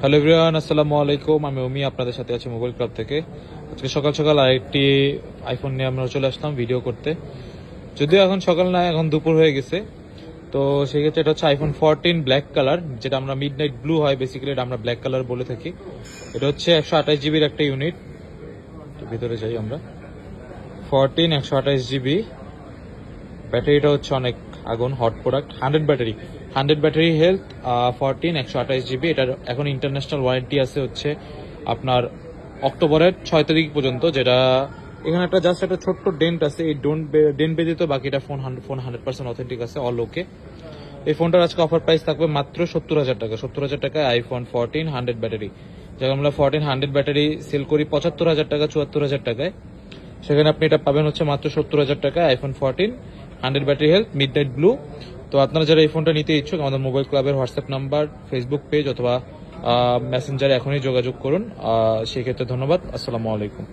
Hello everyone, আসসালামু আলাইকুম। আমি অমি, আপনাদের সাথে আছি মোবাইল ক্লাব থেকে। আজকে সকাল সকাল আরেকটি আইফোন নিয়ে আমরা চলে আসলাম ভিডিও করতে। যদিও এখন সকাল না, এখন দুপুর হয়ে গেছে। তো সেক্ষেত্রে এটা হচ্ছে আইফোন 14 ব্ল্যাক কালার, যেটা আমরা মিড নাইট ব্লু হয় বেসিক্যালি, এটা আমরা ব্ল্যাক কালার বলে থাকি। এটা হচ্ছে 128 জিবির একটা ইউনিট। ভিতরে যাই আমরা। 14 128 জিবি, ব্যাটারিটা হচ্ছে অনেক আগুন, hot product. 100 battery health, 14 128 GB. এটার এখন ইন্টারন্যাশনাল ওয়ারেন্টি আছে হচ্ছে আপনার অক্টোবরের 6 তারিখ পর্যন্ত। যেটা এখানে একটা জাস্ট একটা ছোট্ট ডেন্ট আছে, এই ডেন্ট ব্যতীত বাকিটা ফোন 100% অথেন্টিক আছে, অল ওকে। এই ফোনটার আজকে অফার প্রাইস থাকবে মাত্র 70,000 টাকা। 70,000 টাকায় আইফোন 14 100 ব্যাটারি, যেমন আমরা 14 100 ব্যাটারি সেল করি 75,000 টাকা, 74,000 টাকায়। সেখানে আপনি এটা পাবেন হচ্ছে মাত্র 70,000 টাকায় iPhone 14 100 battery health mid night blue. তো আপনারা যারা এই ফোনটা নিতে ইচ্ছুক, আমাদের মোবাইল ক্লাবের হোয়াটসঅ্যাপ নাম্বার, ফেসবুক পেজ অথবা মেসেঞ্জারে এখনই যোগাযোগ করুন। সেক্ষেত্রে ধন্যবাদ। আসসালামু আলাইকুম।